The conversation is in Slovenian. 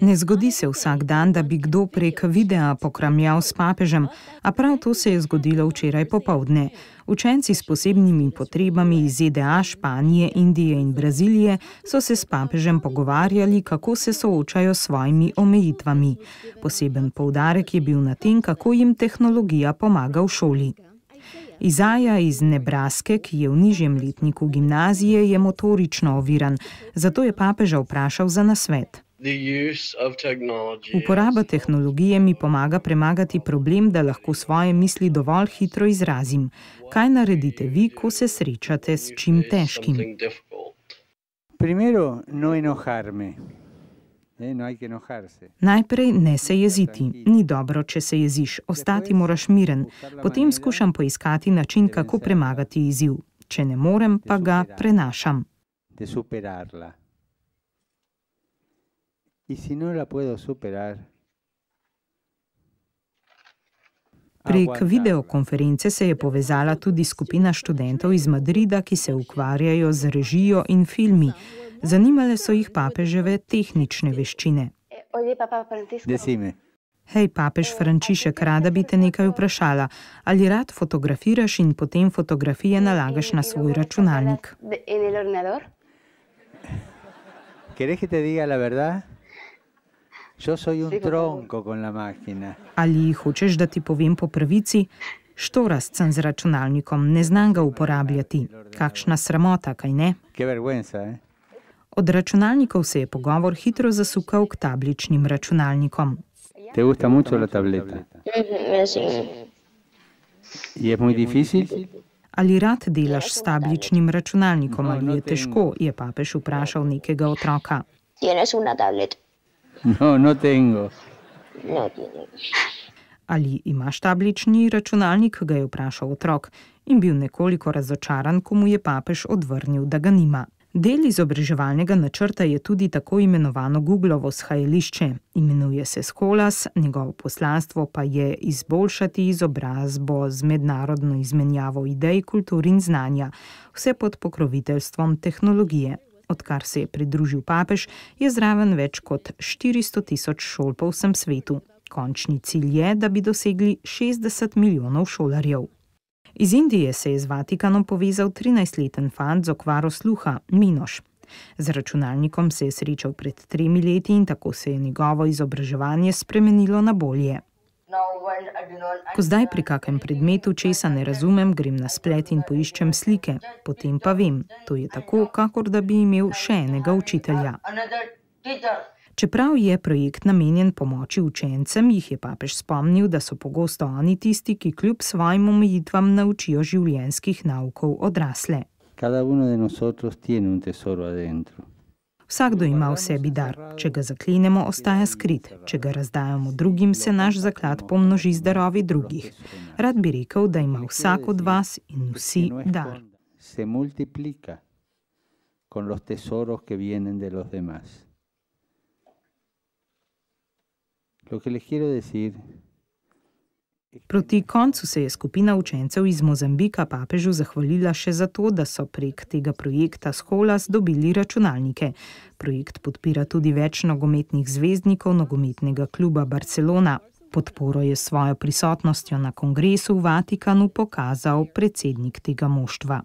Ne zgodi se vsak dan, da bi kdo prek videa pokramljal s papežem, a prav to se je zgodilo včeraj popoldne. Učenci s posebnimi potrebami iz ZDA, Španije, Indije in Brazilije so se s papežem pogovarjali, kako se soočajo s svojimi omejitvami. Poseben poudarek je bil na tem, kako jim tehnologija pomaga v šoli. Izaja iz Nebraske, ki je v nižjem letniku gimnazije, je motorično oviran, zato je papeža vprašal za nasvet. Uporaba tehnologije mi pomaga premagati problem, da lahko svoje misli dovolj hitro izrazim. Kaj naredite vi, ko se srečate s čim težkim? Najprej ne se jeziti. Ni dobro, če se jeziš. Ostati moraš miren. Potem skušam poiskati način, kako premagati izziv. Če ne morem, pa ga prenašam. Prek videokonference se je povezala tudi skupina študentov iz Madrida, ki se ukvarjajo z režijo in filmi. Zanimale so jih papeževe tehnične veščine. Hej, papež Frančišek, rada bi te nekaj vprašala. Ali rad fotografiraš in potem fotografije nalagaš na svoj računalnik? Ali hočeš, da ti povem po pravici? Štorast sem z računalnikom, ne znam ga uporabljati. Kakšna sramota, kaj ne? Od računalnikov se je pogovor hitro zasukal k tabličnim računalnikom. ¿Te gusta mucho la tableta? ¿Y es muy difícil? Ali rad delaš s tabličnim računalnikom ali je težko, je papež vprašal nekega otroka. ¿Tienes una tablet? No, no tengo. No tiene. Ali imaš tablični računalnik, ga je vprašal otrok in bil nekoliko razočaran, ko mu je papež odvrnil, da ga nima. Del izobraževalnega načrta je tudi tako imenovano Googlovo shajališče. Imenuje se Scholas, njegovo poslanstvo pa je izboljšati izobrazbo z mednarodno izmenjavo idej, kultur in znanja, vse pod pokroviteljstvom tehnologije. Odkar se je pridružil papež, je zraven več kot 400.000 šol po vsem svetu. Končni cilj je, da bi dosegli 60 milijonov šolarjev. Iz Indije se je z Vatikanom povezal 13-leten fant z okvaro sluha, Minoš. Z računalnikom se je srečal pred 3 leti in tako se je njegovo izobraževanje spremenilo na bolje. Ko zdaj pri kakem predmetu česa ne razumem, grem na splet in poiščem slike, potem pa vem, to je tako, kakor da bi imel še enega učitelja. Čeprav je projekt namenjen pomoči učencem, jih je papež spomnil, da so pogosto oni tisti, ki kljub svojim omejitvam naučijo življenjskih naukov odrasle. Vsakdo ima v sebi dar. Če ga zaklenemo, ostaja skrit. Če ga razdajamo drugim, se naš zaklad pomnoži z darovi drugih. Rad bi rekel, da ima vsak od vas in vsi dar. Proti koncu se je skupina učencev iz Mozambika papežu zahvalila še za to, da so prek tega projekta Scholas dobili računalnike. Projekt podpira tudi več nogometnih zvezdnikov nogometnega kluba Barcelona. Podporo je s svojo prisotnostjo na kongresu v Vatikanu pokazal predsednik tega moštva.